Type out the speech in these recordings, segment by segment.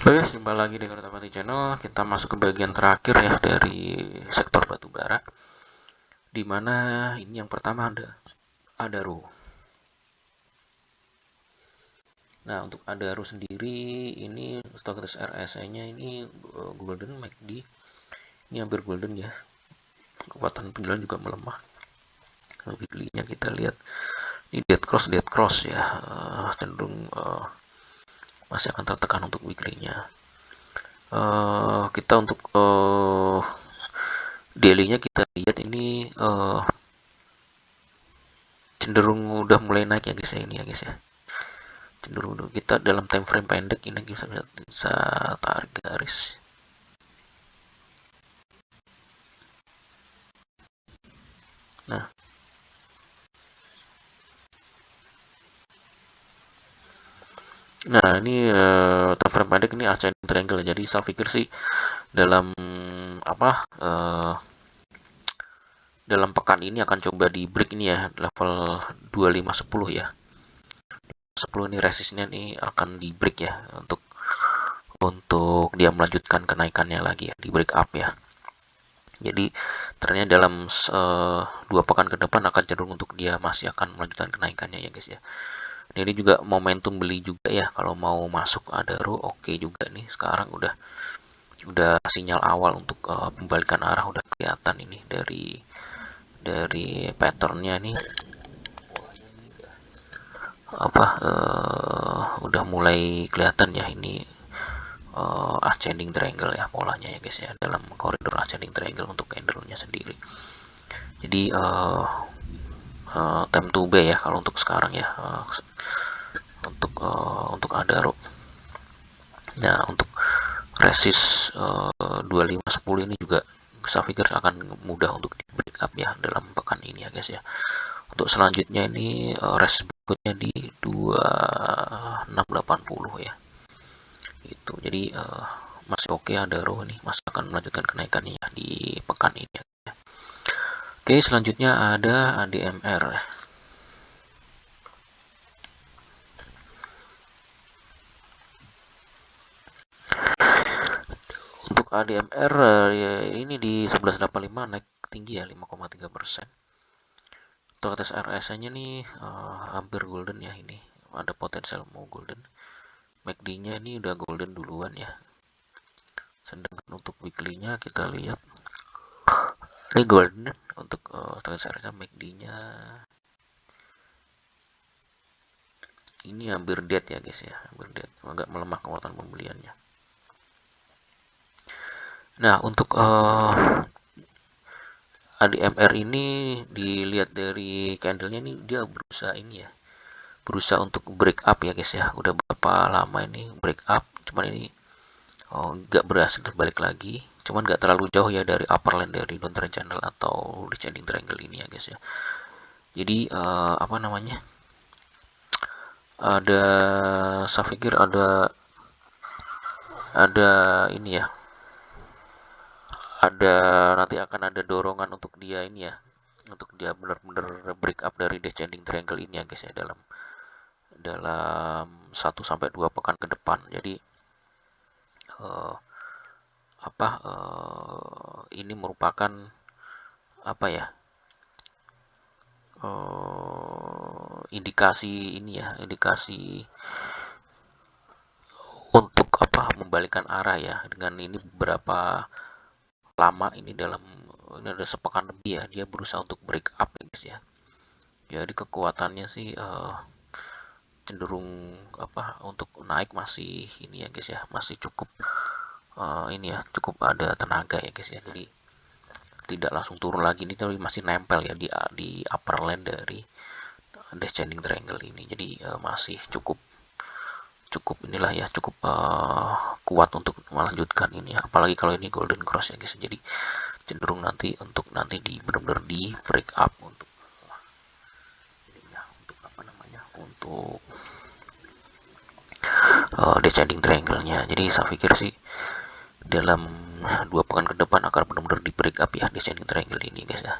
Oke, jumpa lagi di Kertapati Channel. Kita masuk ke bagian terakhir ya dari sektor batubara. Di mana ini yang pertama ada Adaro. Nah, untuk Adaro sendiri ini stokis RSI-nya ini golden MACD. Ini hampir golden ya. Kekuatan penjualan juga melemah. Weekly-nya kita lihat ini dead cross ya. Cenderung masih akan tertekan untuk weekly-nya. Kita untuk daily-nya kita lihat ini cenderung udah mulai naik ya guys ya, ini ya guys ya. Cenderung kita dalam time frame pendek ini bisa tarik garis. Nah, ini time frame pendek ini ascending triangle. Jadi saya pikir sih dalam dalam pekan ini akan coba di break ini ya, level 2510 ya. 10 ini resistnya nih akan di break ya, untuk dia melanjutkan kenaikannya lagi ya, di break up ya. Jadi ternyata dalam 2 pekan ke depan akan cenderung untuk dia masih akan melanjutkan kenaikannya ya guys ya. Ini juga momentum beli juga ya, kalau mau masuk Adaro oke juga nih. Sekarang udah sinyal awal untuk pembalikan arah udah kelihatan ini dari patternnya nih, udah mulai kelihatan ya ini ascending triangle ya polanya ya guys ya, dalam koridor ascending triangle untuk candle-nya sendiri. Jadi time to buy ya kalau untuk sekarang ya, untuk Adaro. Nah, untuk resist 2510 ini juga saya pikir akan mudah untuk di break up ya dalam pekan ini ya guys ya. Untuk selanjutnya ini resist berikutnya di 2680 ya. Itu. Jadi masih oke Adaro nih, masih akan melanjutkan kenaikannya di pekan ini ya. Oke, selanjutnya ada ADMR. Untuk ADMR ini di 1185 naik tinggi ya 5,3%. Untuk atas RSI-nya nih hampir golden ya ini. Ada potensial mau golden. MACD-nya ini udah golden duluan ya. Sedangkan untuk weekly-nya kita lihat ini golden untuk atas RSI MACD-nya ini hampir dead ya guys ya, hampir dead, agak melemah kekuatan pembeliannya. Nah, untuk ADMR ini dilihat dari candlenya ini dia berusaha untuk break up ya guys ya. Udah berapa lama ini break up, cuman ini nggak berhasil balik lagi. Cuman nggak terlalu jauh ya dari upper line dari downtrend channel atau descending triangle ini ya guys ya. Jadi saya pikir ada ini ya, nanti akan ada dorongan untuk dia ini ya, untuk dia benar-benar break up dari descending triangle ini ya guys ya, dalam 1 sampai 2 pekan ke depan. Jadi uh, ini merupakan indikasi ini ya, indikasi untuk membalikan arah ya. Dengan ini beberapa lama ini ini ada sepekan lebih ya, dia berusaha untuk break up ya guys ya. Jadi kekuatannya sih cenderung untuk naik masih ini ya guys ya, masih cukup ini ya, cukup ada tenaga ya guys ya. Jadi tidak langsung turun lagi, ini tapi masih nempel ya di upper line dari descending triangle ini. Jadi masih cukup inilah ya, cukup kuat untuk melanjutkan ini ya. Apalagi kalau ini golden cross ya guys. Jadi cenderung nanti di benar-benar di break up untuk untuk descending triangle-nya. Jadi saya pikir sih dalam 2 pekan ke depan akan benar-benar di break up ya descending triangle ini guys ya.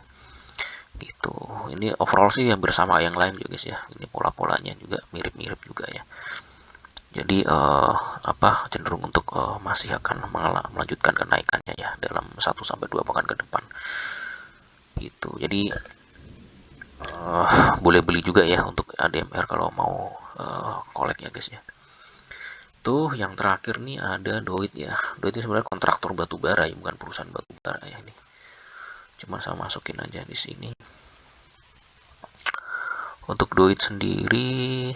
Gitu. Ini overall sih yang bersama yang lain juga guys ya. Ini pola-polanya juga mirip-mirip juga ya. Jadi cenderung untuk masih akan melanjutkan kenaikannya ya dalam 1-2 pekan ke depan gitu. Jadi boleh beli juga ya untuk ADMR kalau mau kolek ya guys ya. Tuh yang terakhir nih ada Doit ya. Doit itu sebenarnya kontraktor batu bara ya, bukan perusahaan batu bara ya ini. Cuma saya masukin aja di sini. Untuk Doit sendiri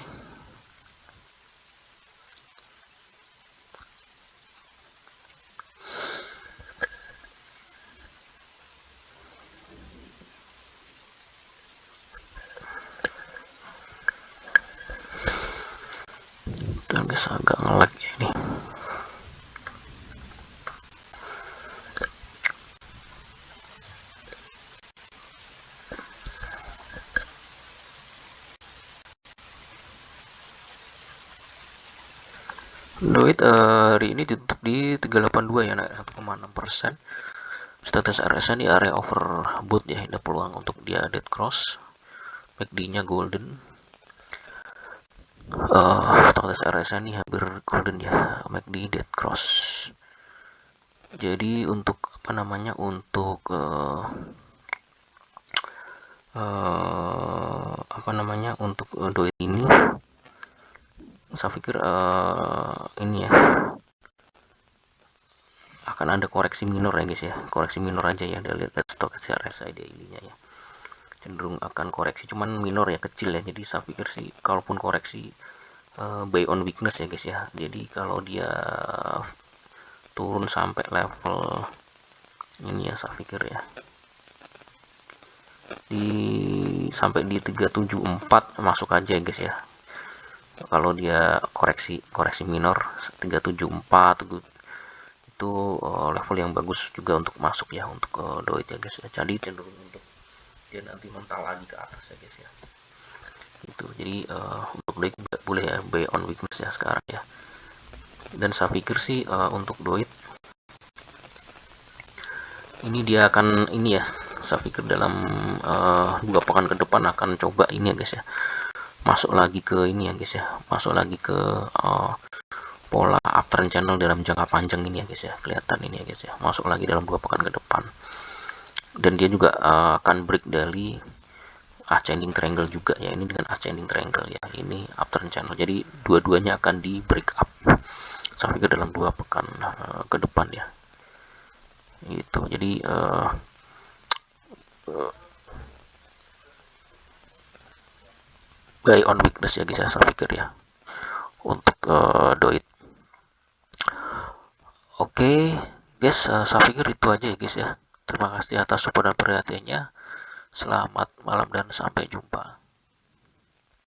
dan guys agak nge-lag ya ini. Doit hari ini ditutup di 382 ya, naik 1,6%. Status RSI di area overbought ya, ada peluang untuk dia dead cross. MACD-nya golden. Status RSI ini hampir golden ya, MACD dead cross. Jadi untuk untuk untuk Doit ini saya pikir ini ya akan ada koreksi minor ya guys ya, koreksi minor aja ya, lihat stok RSI daily-nya ya, cenderung akan koreksi cuman minor ya, kecil ya. Jadi saya pikir sih kalaupun koreksi buy on weakness ya guys ya. Jadi kalau dia turun sampai level ini ya, saya pikir ya sampai di 374 masuk aja ya guys ya. Kalau dia koreksi minor 374 itu level yang bagus juga untuk masuk ya, untuk Doit ya guys ya. Jadi cenderung untuk dia nanti mental lagi ke atas ya guys ya. Itu jadi untuk Doit boleh ya buy on weakness ya sekarang ya. Dan saya pikir sih untuk Doit ini dia akan ini ya, saya pikir dalam 2 pekan ke depan akan coba ini ya guys ya, masuk lagi ke ini ya guys ya, masuk lagi ke pola uptrend channel dalam jangka panjang ini ya guys ya, kelihatan ini ya guys ya, masuk lagi dalam 2 pekan ke depan. Dan dia juga akan break dari ascending triangle juga ya, ini dengan ascending triangle ya, ini uptrend channel. Jadi dua-duanya akan di break up saya pikir dalam 2 pekan ke depan ya. Itu jadi buy on weakness ya guys ya, saya pikir ya untuk Doit. Oke guys, saya pikir itu aja ya guys ya. Terima kasih atas support dan perhatiannya. Selamat malam dan sampai jumpa.